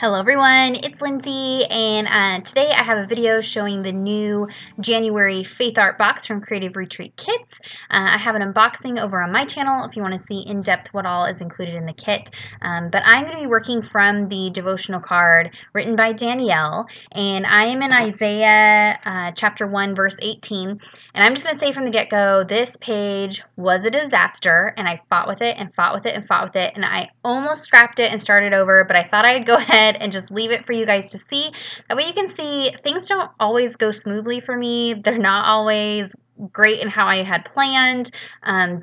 Hello everyone, it's Lindsay, and today I have a video showing the new January Faith Art box from Creative Retreat Kits. I have an unboxing over on my channel if you want to see in depth what all is included in the kit. But I'm going to be working from the devotional card written by Danielle, and I am in Isaiah chapter 1 verse 18. And I'm just going to say from the get-go, this page was a disaster, and I fought with it and fought with it and fought with it, and I almost scrapped it and started over, but I thought I'd go ahead and just leave it for you guys to see. That way you can see things don't always go smoothly for me. They're not always great in how I had planned.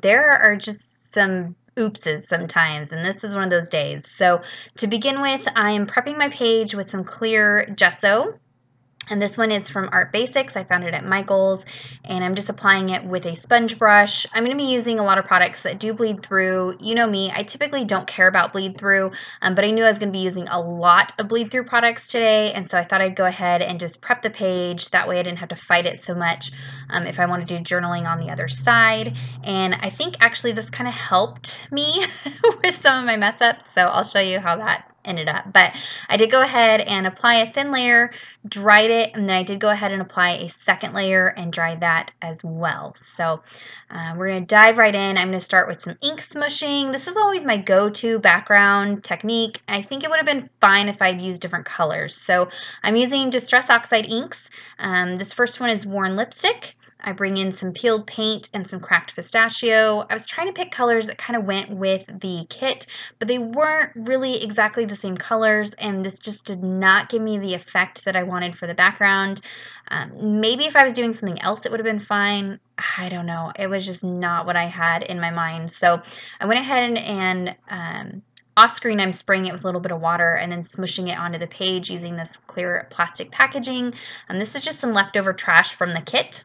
There are just some oopses sometimes, and this is one of those days. So to begin with, I am prepping my page with some clear gesso. And this one is from Art Basics. I found it at Michael's, and I'm just applying it with a sponge brush. I'm going to be using a lot of products that do bleed through. You know me, I typically don't care about bleed through, but I knew I was going to be using a lot of bleed through products today, and so I thought I'd go ahead and just prep the page. That way I didn't have to fight it so much if I want to do journaling on the other side. And I think actually this kind of helped me with some of my mess ups, so I'll show you how that ended up. But I did go ahead and apply a thin layer, dried it, and then I did go ahead and apply a second layer and dry that as well. So we're going to dive right in. I'm going to start with some ink smooshing. This is always my go-to background technique. I think it would have been fine if I'd used different colors. So I'm using Distress Oxide inks. This first one is Worn Lipstick. I bring in some peeled paint and some cracked pistachio. I was trying to pick colors that kind of went with the kit, but they weren't really exactly the same colors, and this just did not give me the effect that I wanted for the background. Maybe if I was doing something else, it would have been fine. I don't know. It was just not what I had in my mind. So I went ahead and off screen, I'm spraying it with a little bit of water and then smooshing it onto the page using this clear plastic packaging. This is just some leftover trash from the kit.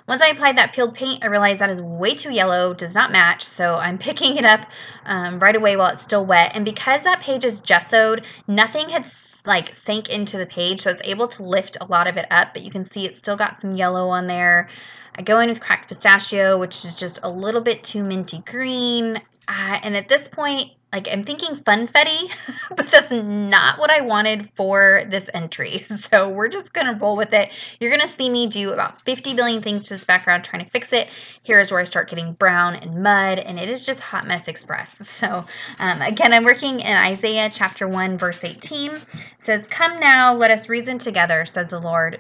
Once I applied that peeled paint, I realized that is way too yellow, does not match, so I'm picking it up right away while it's still wet. And because that page is gessoed, nothing had sank into the page, so I was able to lift a lot of it up, but you can see it's still got some yellow on there. I go in with cracked pistachio, which is just a little bit too minty green. And at this point, I'm thinking funfetti, but that's not what I wanted for this entry. So we're just going to roll with it. You're going to see me do about 50 billion things to this background trying to fix it. Here's where I start getting brown and mud, and it is just Hot Mess Express. So again, I'm working in Isaiah chapter 1, verse 18. It says, "Come now, let us reason together, says the Lord.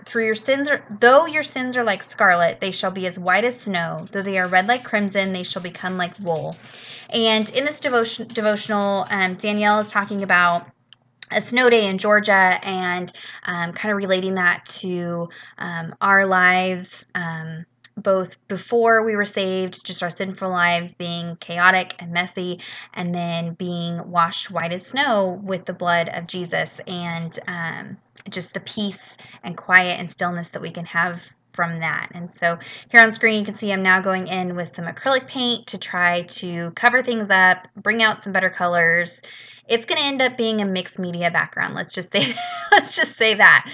Though your sins are like scarlet, they shall be as white as snow. Though they are red like crimson, they shall become like wool." And in this devotional, Danielle is talking about a snow day in Georgia and kind of relating that to our lives, both before we were saved, just our sinful lives being chaotic and messy, and then being washed white as snow with the blood of Jesus, and just the peace and quiet and stillness that we can have from that. And so here on screen you can see I'm now going in with some acrylic paint to try to cover things up, bring out some better colors. It's going to end up being a mixed media background. Let's just say that.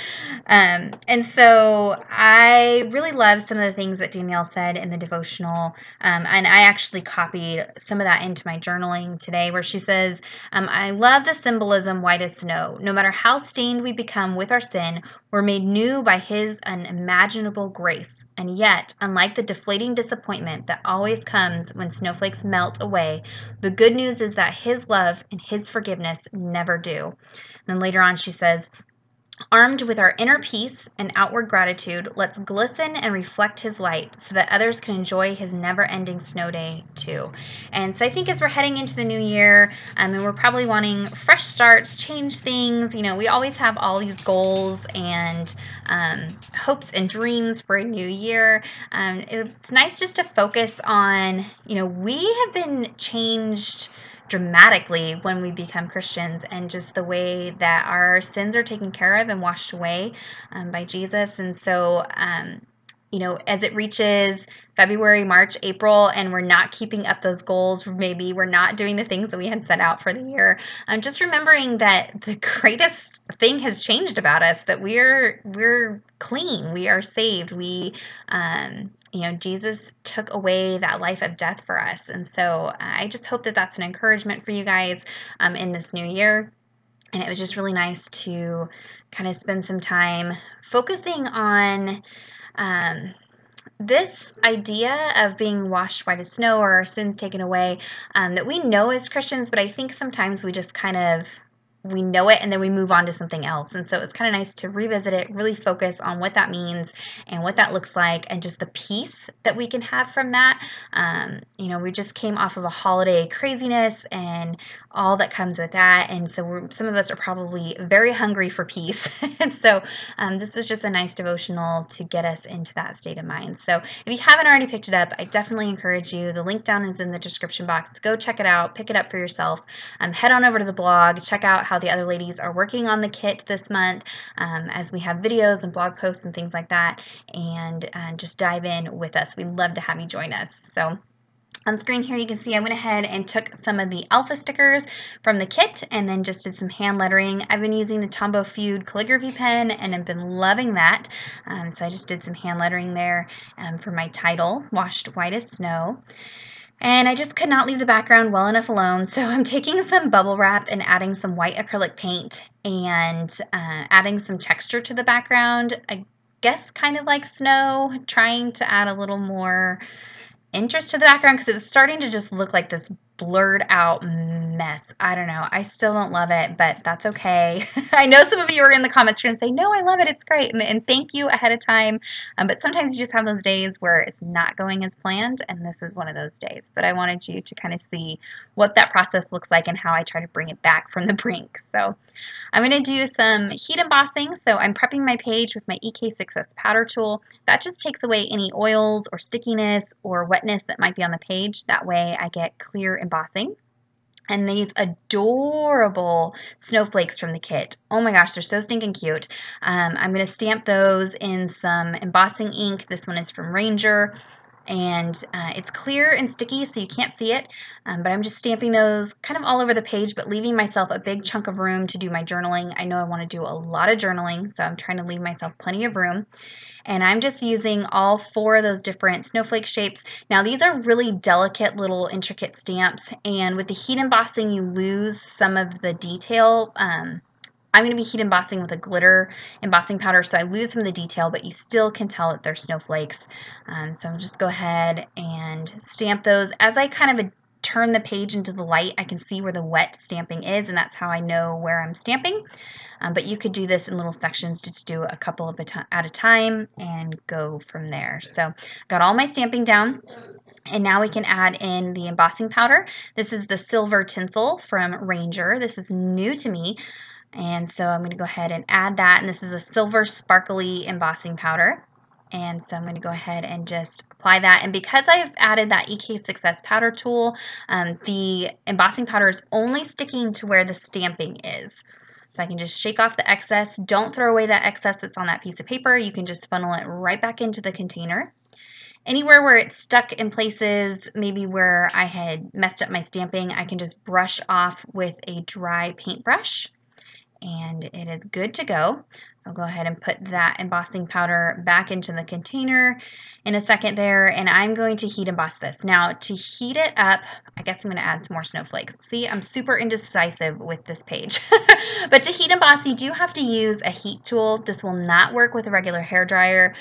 And so I really love some of the things that Danielle said in the devotional, and I actually copied some of that into my journaling today, where she says, "I love the symbolism white as snow. No matter how stained we become with our sin, we're made new by His unimaginable grace. And yet, unlike the deflating disappointment that always comes when snowflakes melt away, the good news is that His love and His forgiveness never do." And then later on she says, "Armed with our inner peace and outward gratitude, let's glisten and reflect His light so that others can enjoy His never-ending snow day too." And so I think as we're heading into the new year, and we're probably wanting fresh starts, change things, we always have all these goals and hopes and dreams for a new year. It's nice just to focus on, we have been changed dramatically when we become Christians, and just the way that our sins are taken care of and washed away by Jesus. And so as it reaches February, March, April, and we're not keeping up those goals, maybe we're not doing the things that we had set out for the year, just remembering that the greatest thing has changed about us, that we're clean, we are saved, Jesus took away that life of death for us. And so I just hope that that's an encouragement for you guys in this new year. And it was just really nice to kind of spend some time focusing on this idea of being washed white as snow, or our sins taken away, that we know as Christians, but I think sometimes we just kind of, we know it and then we move on to something else. And so it's kind of nice to revisit it, really focus on what that means and what that looks like, and just the peace that we can have from that. You know, we just came off of a holiday craziness and all that comes with that. And so some of us are probably very hungry for peace. And so this is just a nice devotional to get us into that state of mind. So if you haven't already picked it up, I definitely encourage you. The link down is in the description box. Go check it out, pick it up for yourself. Head on over to the blog, check out how the other ladies are working on the kit this month, as we have videos and blog posts and things like that, and just dive in with us. We'd love to have you join us. So on screen here you can see I went ahead and took some of the alpha stickers from the kit and then just did some hand lettering. I've been using the Tombow Fude calligraphy pen and I've been loving that. So I just did some hand lettering there for my title, Washed White as Snow. And I just could not leave the background well enough alone, so I'm taking some bubble wrap and adding some white acrylic paint and adding some texture to the background. I guess kind of like snow, trying to add a little more interest to the background because it was starting to just look like this blurred out mess. I don't know. I still don't love it, but that's okay. I know some of you are in the comments going to say, no, I love it. It's great. And thank you ahead of time. But sometimes you just have those days where it's not going as planned, and this is one of those days. But I wanted you to kind of see what that process looks like and how I try to bring it back from the brink. So I'm going to do some heat embossing. So I'm prepping my page with my EK6S powder tool. That just takes away any oils or stickiness or wetness that might be on the page. That way I get clear embossing. And these adorable snowflakes from the kit. Oh my gosh, they're so stinking cute. I'm going to stamp those in some embossing ink. This one is from Ranger. And it's clear and sticky, so you can't see it, but I'm just stamping those kind of all over the page, but leaving myself a big chunk of room to do my journaling. I know I want to do a lot of journaling, so I'm trying to leave myself plenty of room. And I'm just using all 4 of those different snowflake shapes. Now these are really delicate little intricate stamps, and with the heat embossing you lose some of the detail. I'm going to be heat embossing with a glitter embossing powder, so I lose some of the detail, but you still can tell that they're snowflakes. So I'll just go ahead and stamp those. As I kind of turn the page into the light, I can see where the wet stamping is, and that's how I know where I'm stamping. But you could do this in little sections, just do a couple of at a time and go from there. So got all my stamping down. And now we can add in the embossing powder. This is the silver tinsel from Ranger. This is new to me. And so I'm going to go ahead and add that, and this is a silver sparkly embossing powder. And so I'm going to go ahead and just apply that. And because I've added that EK6S powder tool, the embossing powder is only sticking to where the stamping is. So I can just shake off the excess. Don't throw away that excess that's on that piece of paper. You can just funnel it right back into the container. Anywhere where it's stuck in places, maybe where I had messed up my stamping, I can just brush off with a dry paintbrush. And it is good to go. So I'll go ahead and put that embossing powder back into the container in a second there, and I'm going to heat emboss this. Now to heat it up, I guess I'm going to add some more snowflakes. See, I'm super indecisive with this page. But to heat emboss, you do have to use a heat tool. This will not work with a regular hairdryer.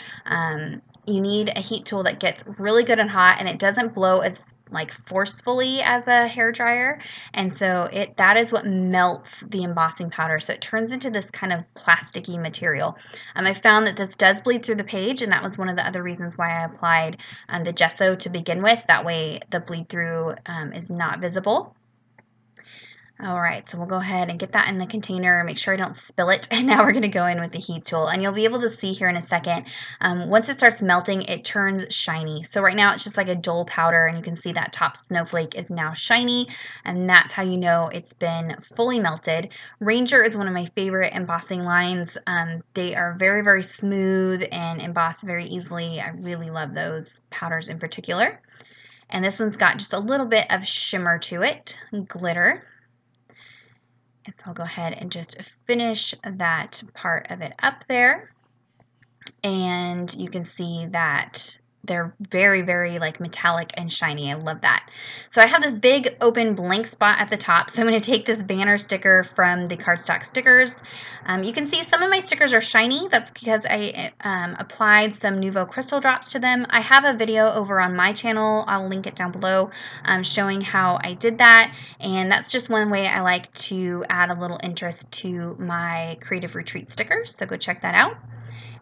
You need a heat tool that gets really good and hot, and it doesn't blow as like forcefully as a hairdryer, and so that is what melts the embossing powder, so it turns into this kind of plasticky material. I found that this does bleed through the page, and that was one of the other reasons why I applied the gesso to begin with. That way the bleed through is not visible. Alright, so we'll go ahead and get that in the container, make sure I don't spill it, and now we're going to go in with the heat tool. And you'll be able to see here in a second, once it starts melting, it turns shiny. So right now it's just like a dull powder, and you can see that top snowflake is now shiny, and that's how you know it's been fully melted. Ranger is one of my favorite embossing lines. They are very, very smooth and emboss very easily. I really love those powders in particular. And this one's got just a little bit of shimmer to it, glitter. And so I'll go ahead and just finish that part of it up there. And you can see that they're very, very like metallic and shiny. I love that. So I have this big open blank spot at the top. So I'm going to take this banner sticker from the cardstock stickers. You can see some of my stickers are shiny. That's because I applied some Nuvo crystal drops to them. I have a video over on my channel. I'll link it down below showing how I did that. And that's just one way I like to add a little interest to my Creative Retreat stickers. So go check that out.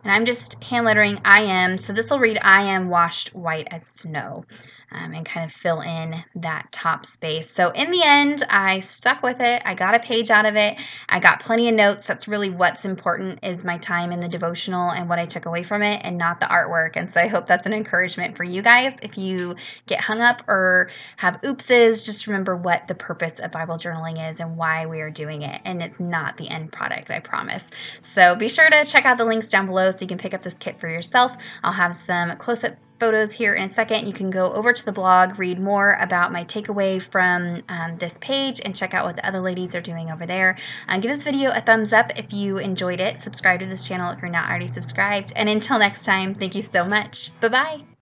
And I'm just hand lettering I am, so this will read I am washed white as snow, and kind of fill in that top space. So in the end, I stuck with it. I got a page out of it. I got plenty of notes. That's really what's important, is my time in the devotional and what I took away from it, and not the artwork. And so I hope that's an encouragement for you guys. If you get hung up or have oopses, just remember what the purpose of Bible journaling is and why we are doing it. And it's not the end product, I promise. So be sure to check out the links down below so you can pick up this kit for yourself. I'll have some close-up photos here in a second. You can go over to the blog, read more about my takeaway from this page, and check out what the other ladies are doing over there. Give this video a thumbs up if you enjoyed it. Subscribe to this channel if you're not already subscribed. And until next time, thank you so much. Bye-bye.